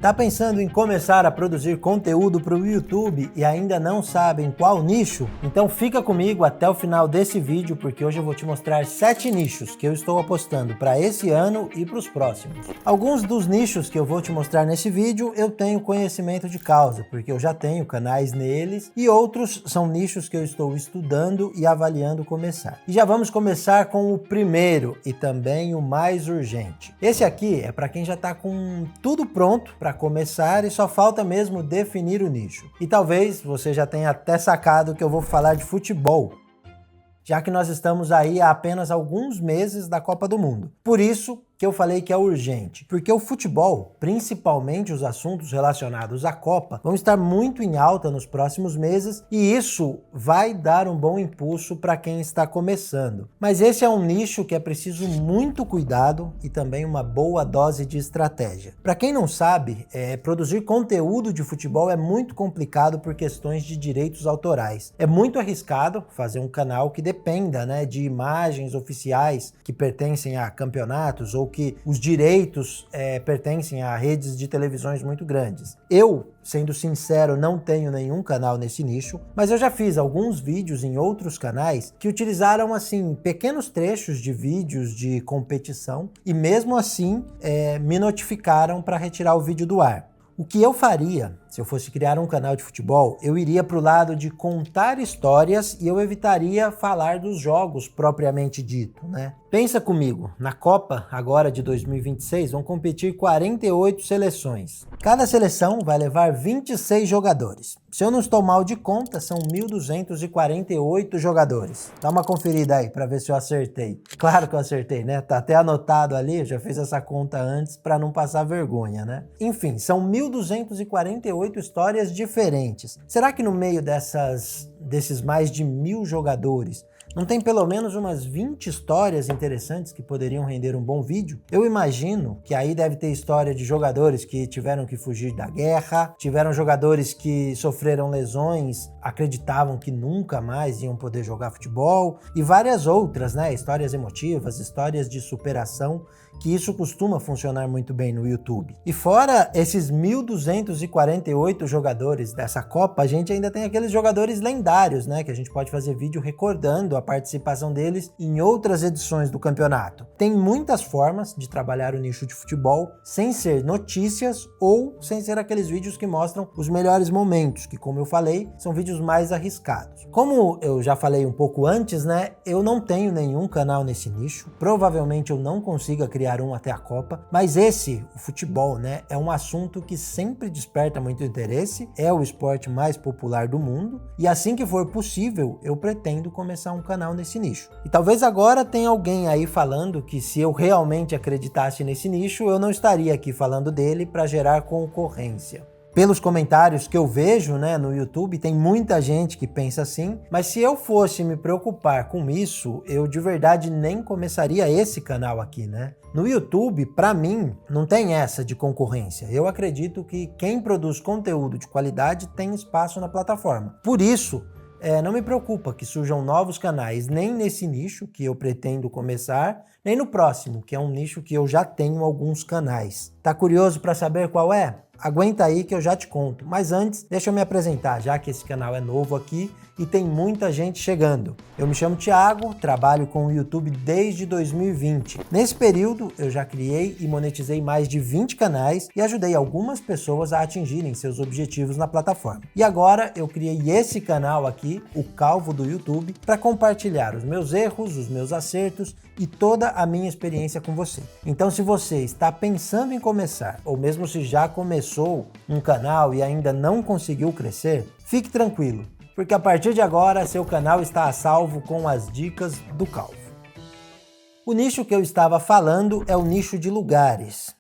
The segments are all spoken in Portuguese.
Tá pensando em começar a produzir conteúdo para o YouTube e ainda não sabe em qual nicho? Então fica comigo até o final desse vídeo, porque hoje eu vou te mostrar 7 nichos que eu estou apostando para esse ano e para os próximos. Alguns dos nichos que eu vou te mostrar nesse vídeo eu tenho conhecimento de causa, porque eu já tenho canais neles, e outros são nichos que eu estou estudando e avaliando começar. E já vamos começar com o primeiro e também o mais urgente. Esse aqui é para quem já está com tudo pronto para começar e só falta mesmo definir o nicho. E talvez você já tenha até sacado que eu vou falar de futebol, já que nós estamos aí há apenas alguns meses da Copa do Mundo. Por isso que eu falei que é urgente, porque o futebol, principalmente os assuntos relacionados à Copa, vão estar muito em alta nos próximos meses e isso vai dar um bom impulso para quem está começando. Mas esse é um nicho que é preciso muito cuidado e também uma boa dose de estratégia. Para quem não sabe, produzir conteúdo de futebol é muito complicado por questões de direitos autorais. É muito arriscado fazer um canal que dependa, de imagens oficiais que pertencem a campeonatos ou que os direitos pertencem a redes de televisões muito grandes. Eu, sendo sincero, não tenho nenhum canal nesse nicho, mas eu já fiz alguns vídeos em outros canais que utilizaram pequenos trechos de vídeos de competição e mesmo assim me notificaram para retirar o vídeo do ar. O que eu faria, se eu fosse criar um canal de futebol, eu iria para o lado de contar histórias e eu evitaria falar dos jogos propriamente dito, Pensa comigo, na Copa agora de 2026 vão competir 48 seleções. Cada seleção vai levar 26 jogadores. Se eu não estou mal de conta, são 1.248 jogadores. Dá uma conferida aí para ver se eu acertei. Claro que eu acertei, Tá até anotado ali, eu já fiz essa conta antes para não passar vergonha, Enfim, são 1.248 histórias diferentes. Será que no meio desses mais de 1.000 jogadores não tem pelo menos umas 20 histórias interessantes que poderiam render um bom vídeo? Eu imagino que aí deve ter história de jogadores que tiveram que fugir da guerra, tiveram jogadores que sofreram lesões, acreditavam que nunca mais iam poder jogar futebol, e várias outras, histórias emotivas, histórias de superação, que isso costuma funcionar muito bem no YouTube. E fora esses 1.248 jogadores dessa Copa, a gente ainda tem aqueles jogadores lendários, que a gente pode fazer vídeo recordando a participação deles em outras edições do campeonato. Tem muitas formas de trabalhar o nicho de futebol sem ser notícias ou sem ser aqueles vídeos que mostram os melhores momentos, que, como eu falei, são vídeos mais arriscados. Como eu já falei um pouco antes, eu não tenho nenhum canal nesse nicho, provavelmente eu não consiga criar um até a Copa, mas o futebol, é um assunto que sempre desperta muito interesse, é o esporte mais popular do mundo, e assim que for possível, eu pretendo começar um canal nesse nicho. E talvez agora tenha alguém aí falando que se eu realmente acreditasse nesse nicho, eu não estaria aqui falando dele para gerar concorrência. Pelos comentários que eu vejo no YouTube, tem muita gente que pensa assim, mas se eu fosse me preocupar com isso, eu de verdade nem começaria esse canal aqui, No YouTube, para mim, não tem essa de concorrência. Eu acredito que quem produz conteúdo de qualidade tem espaço na plataforma. Por isso, não me preocupa que surjam novos canais, nem nesse nicho que eu pretendo começar, nem no próximo, que é um nicho que eu já tenho alguns canais. Tá curioso para saber qual é? Aguenta aí que eu já te conto, mas antes deixa eu me apresentar, já que esse canal é novo aqui e tem muita gente chegando. Eu me chamo Thiago, trabalho com o YouTube desde 2020. Nesse período eu já criei e monetizei mais de 20 canais e ajudei algumas pessoas a atingirem seus objetivos na plataforma. E agora eu criei esse canal aqui, o Calvo do YouTube, para compartilhar os meus erros, os meus acertos e toda a minha experiência com você. Então, se você está pensando em começar, ou mesmo se já começou um canal e ainda não conseguiu crescer, fique tranquilo, porque a partir de agora seu canal está a salvo com as dicas do Calvo. O nicho que eu estava falando é o nicho de lugares.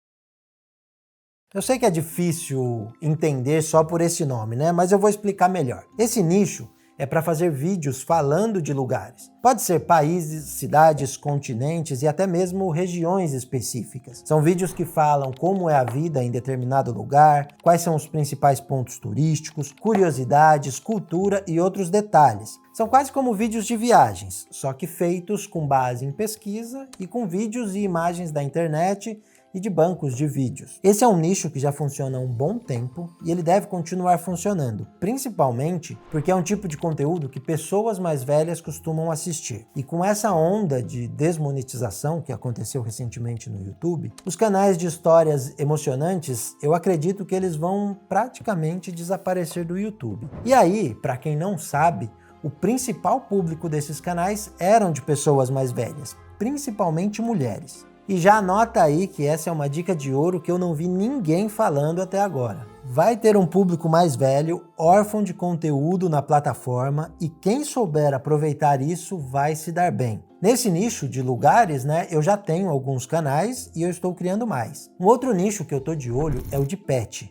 Eu sei que é difícil entender só por esse nome, mas eu vou explicar melhor. Esse nicho é para fazer vídeos falando de lugares. Pode ser países, cidades, continentes e até mesmo regiões específicas. São vídeos que falam como é a vida em determinado lugar, quais são os principais pontos turísticos, curiosidades, cultura e outros detalhes. São quase como vídeos de viagens, só que feitos com base em pesquisa e com vídeos e imagens da internet e de bancos de vídeos. Esse é um nicho que já funciona há um bom tempo e ele deve continuar funcionando, principalmente porque é um tipo de conteúdo que pessoas mais velhas costumam assistir. E com essa onda de desmonetização que aconteceu recentemente no YouTube, os canais de histórias emocionantes, eu acredito que eles vão praticamente desaparecer do YouTube. E aí, para quem não sabe, o principal público desses canais eram de pessoas mais velhas, principalmente mulheres. E já anota aí que essa é uma dica de ouro que eu não vi ninguém falando até agora. Vai ter um público mais velho, órfão de conteúdo na plataforma, e quem souber aproveitar isso vai se dar bem. Nesse nicho de lugares, né, eu já tenho alguns canais e eu estou criando mais. Um outro nicho que eu tô de olho é o de pet.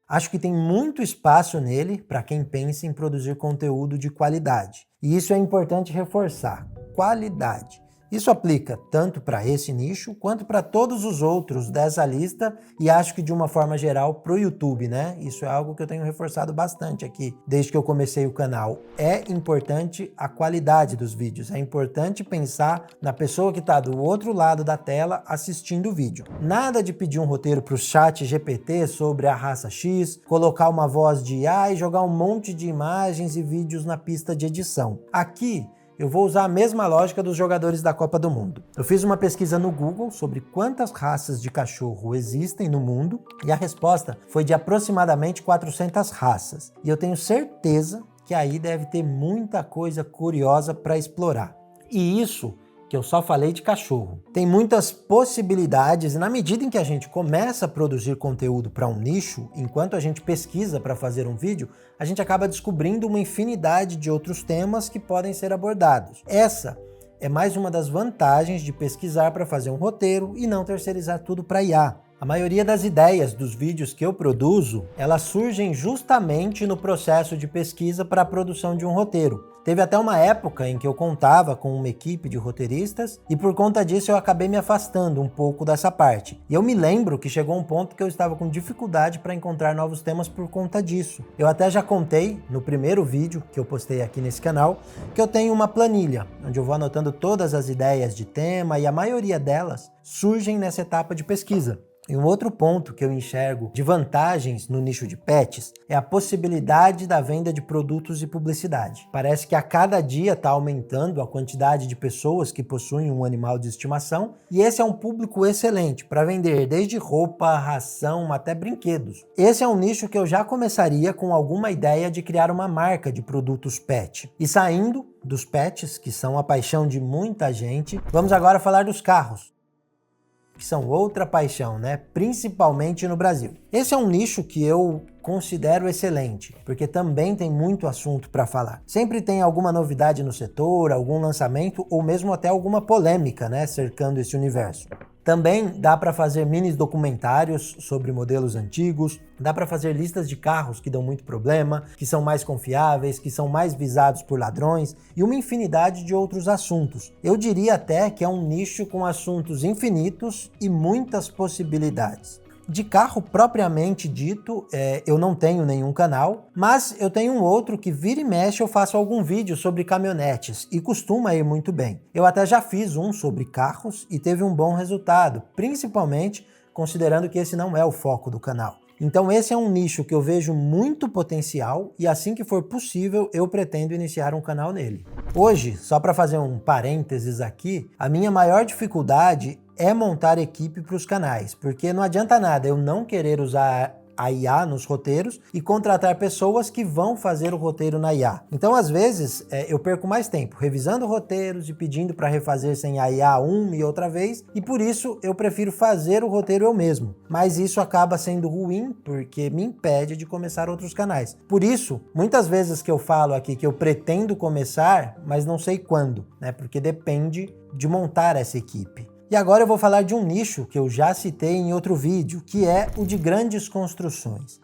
Acho que tem muito espaço nele para quem pensa em produzir conteúdo de qualidade. E isso é importante reforçar, qualidade. Isso aplica tanto para esse nicho quanto para todos os outros dessa lista e acho que de uma forma geral para o YouTube, né? Isso é algo que eu tenho reforçado bastante aqui desde que eu comecei o canal. É importante a qualidade dos vídeos, é importante pensar na pessoa que está do outro lado da tela assistindo o vídeo. Nada de pedir um roteiro para o chat GPT sobre a raça X, colocar uma voz de IA e jogar um monte de imagens e vídeos na pista de edição. Aqui, eu vou usar a mesma lógica dos jogadores da Copa do Mundo. Eu fiz uma pesquisa no Google sobre quantas raças de cachorro existem no mundo e a resposta foi de aproximadamente 400 raças. E eu tenho certeza que aí deve ter muita coisa curiosa para explorar. E isso que eu só falei de cachorro. Tem muitas possibilidades e na medida em que a gente começa a produzir conteúdo para um nicho, enquanto a gente pesquisa para fazer um vídeo, a gente acaba descobrindo uma infinidade de outros temas que podem ser abordados. Essa é mais uma das vantagens de pesquisar para fazer um roteiro e não terceirizar tudo para IA. A maioria das ideias dos vídeos que eu produzo, elas surgem justamente no processo de pesquisa para a produção de um roteiro. Teve até uma época em que eu contava com uma equipe de roteiristas e por conta disso eu acabei me afastando um pouco dessa parte. E eu me lembro que chegou um ponto que eu estava com dificuldade para encontrar novos temas por conta disso. Eu até já contei no primeiro vídeo que eu postei aqui nesse canal que eu tenho uma planilha onde eu vou anotando todas as ideias de tema e a maioria delas surgem nessa etapa de pesquisa. E um outro ponto que eu enxergo de vantagens no nicho de pets é a possibilidade da venda de produtos e publicidade. Parece que a cada dia está aumentando a quantidade de pessoas que possuem um animal de estimação e esse é um público excelente para vender desde roupa, ração até brinquedos. Esse é um nicho que eu já começaria com alguma ideia de criar uma marca de produtos pet. E saindo dos pets, que são a paixão de muita gente, vamos agora falar dos carros, que são outra paixão, né? Principalmente no Brasil. Esse é um nicho que eu considero excelente, porque também tem muito assunto para falar. Sempre tem alguma novidade no setor, algum lançamento ou mesmo até alguma polêmica, né, cercando esse universo. Também dá para fazer mini documentários sobre modelos antigos, dá para fazer listas de carros que dão muito problema, que são mais confiáveis, que são mais visados por ladrões e uma infinidade de outros assuntos. Eu diria até que é um nicho com assuntos infinitos e muitas possibilidades. De carro propriamente dito, eu não tenho nenhum canal, mas eu tenho um outro que vira e mexe eu faço algum vídeo sobre caminhonetes e costuma ir muito bem. Eu até já fiz um sobre carros e teve um bom resultado, principalmente considerando que esse não é o foco do canal. Então esse é um nicho que eu vejo muito potencial e assim que for possível eu pretendo iniciar um canal nele. Hoje, só para fazer um parênteses aqui, a minha maior dificuldade é montar equipe para os canais, porque não adianta nada eu não querer usar a IA nos roteiros e contratar pessoas que vão fazer o roteiro na IA. Então, às vezes, eu perco mais tempo revisando roteiros e pedindo para refazer sem a IA uma e outra vez, e por isso eu prefiro fazer o roteiro eu mesmo. Mas isso acaba sendo ruim, porque me impede de começar outros canais. Por isso, muitas vezes que eu falo aqui que eu pretendo começar, mas não sei quando, né? Porque depende de montar essa equipe. E agora eu vou falar de um nicho que eu já citei em outro vídeo, que é o de grandes construções.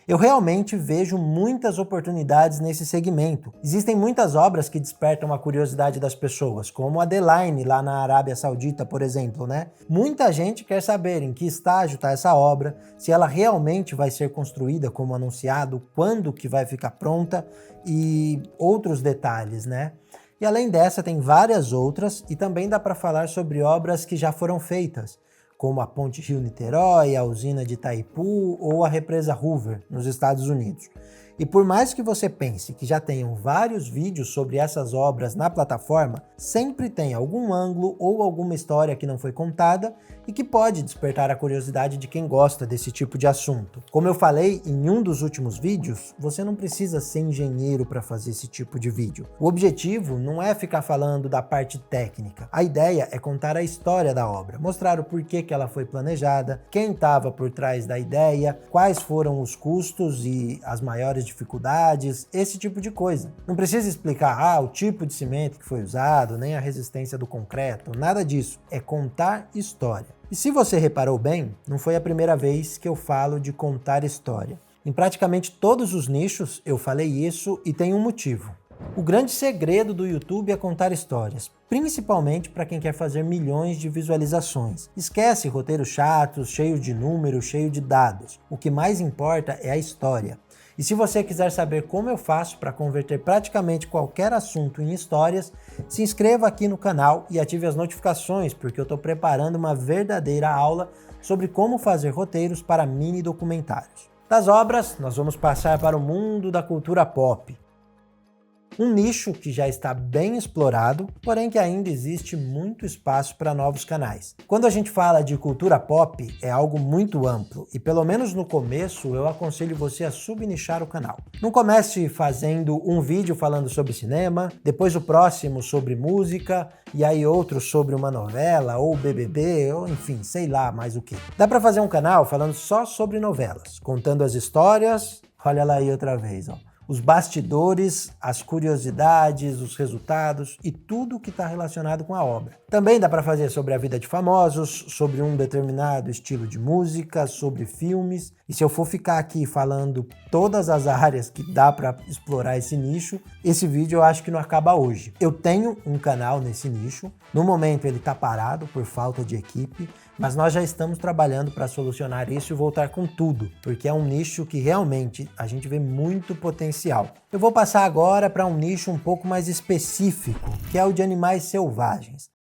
Eu realmente vejo muitas oportunidades nesse segmento. Existem muitas obras que despertam a curiosidade das pessoas, como a The Line lá na Arábia Saudita, por exemplo, né? Muita gente quer saber em que estágio está essa obra, se ela realmente vai ser construída como anunciado, quando que vai ficar pronta e outros detalhes, né? E além dessa, tem várias outras e também dá para falar sobre obras que já foram feitas, como a Ponte Rio-Niterói, a usina de Itaipu ou a represa Hoover, nos Estados Unidos. E por mais que você pense que já tenham vários vídeos sobre essas obras na plataforma, sempre tem algum ângulo ou alguma história que não foi contada e que pode despertar a curiosidade de quem gosta desse tipo de assunto. Como eu falei em um dos últimos vídeos, você não precisa ser engenheiro para fazer esse tipo de vídeo. O objetivo não é ficar falando da parte técnica. A ideia é contar a história da obra, mostrar o porquê que ela foi planejada, quem estava por trás da ideia, quais foram os custos e as maiores dificuldades, esse tipo de coisa. Não precisa explicar o tipo de cimento que foi usado, nem a resistência do concreto, nada disso. É contar história. E se você reparou bem, não foi a primeira vez que eu falo de contar história. Em praticamente todos os nichos eu falei isso e tem um motivo. O grande segredo do YouTube é contar histórias, principalmente para quem quer fazer milhões de visualizações. Esquece roteiros chatos, cheios de números, cheio de dados. O que mais importa é a história. E se você quiser saber como eu faço para converter praticamente qualquer assunto em histórias, se inscreva aqui no canal e ative as notificações, porque eu estou preparando uma verdadeira aula sobre como fazer roteiros para mini documentários. Das obras, nós vamos passar para o mundo da cultura pop. Um nicho que já está bem explorado, porém que ainda existe muito espaço para novos canais. Quando a gente fala de cultura pop, é algo muito amplo e pelo menos no começo eu aconselho você a subnichar o canal. Não comece fazendo um vídeo falando sobre cinema, depois o próximo sobre música e aí outro sobre uma novela ou BBB ou enfim, sei lá mais o que. Dá para fazer um canal falando só sobre novelas, contando as histórias, olha lá aí outra vez, os bastidores, as curiosidades, os resultados e tudo que está relacionado com a obra. Também dá para fazer sobre a vida de famosos, sobre um determinado estilo de música, sobre filmes. E se eu for ficar aqui falando todas as áreas que dá para explorar esse nicho, esse vídeo eu acho que não acaba hoje. Eu tenho um canal nesse nicho, no momento ele está parado por falta de equipe, mas nós já estamos trabalhando para solucionar isso e voltar com tudo, porque é um nicho que realmente a gente vê muito potencial. Eu vou passar agora para um nicho um pouco mais específico, que é o de animais selvagens.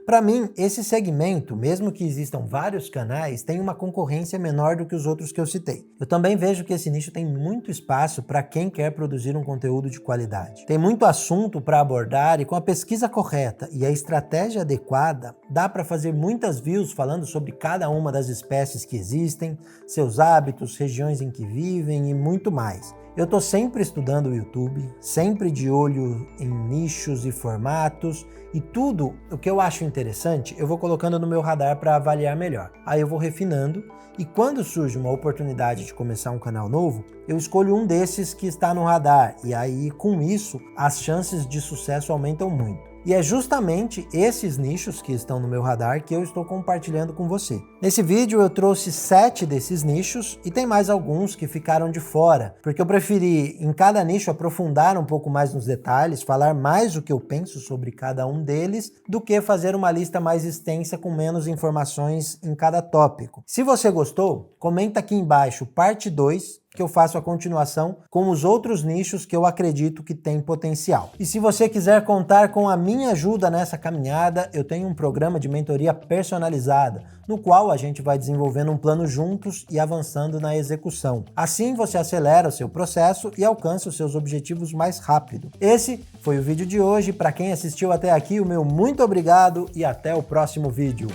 Para mim, esse segmento, mesmo que existam vários canais, tem uma concorrência menor do que os outros que eu citei. Eu também vejo que esse nicho tem muito espaço para quem quer produzir um conteúdo de qualidade. Tem muito assunto para abordar e com a pesquisa correta e a estratégia adequada, dá para fazer muitas views falando sobre cada uma das espécies que existem, seus hábitos, regiões em que vivem e muito mais. Eu estou sempre estudando o YouTube, sempre de olho em nichos e formatos, e tudo o que eu acho interessante eu vou colocando no meu radar para avaliar melhor. Aí eu vou refinando e quando surge uma oportunidade de começar um canal novo, eu escolho um desses que está no radar e aí com isso as chances de sucesso aumentam muito. E é justamente esses nichos que estão no meu radar que eu estou compartilhando com você. Nesse vídeo eu trouxe 7 desses nichos e tem mais alguns que ficaram de fora, porque eu preferi em cada nicho aprofundar um pouco mais nos detalhes, falar mais o que eu penso sobre cada um deles, do que fazer uma lista mais extensa com menos informações em cada tópico. Se você gostou, comenta aqui embaixo parte 2, que eu faço a continuação com os outros nichos que eu acredito que tem potencial. E se você quiser contar com a minha ajuda nessa caminhada, eu tenho um programa de mentoria personalizada, no qual a gente vai desenvolvendo um plano juntos e avançando na execução. Assim você acelera o seu processo e alcança os seus objetivos mais rápido. Esse foi o vídeo de hoje. Para quem assistiu até aqui, o meu muito obrigado e até o próximo vídeo.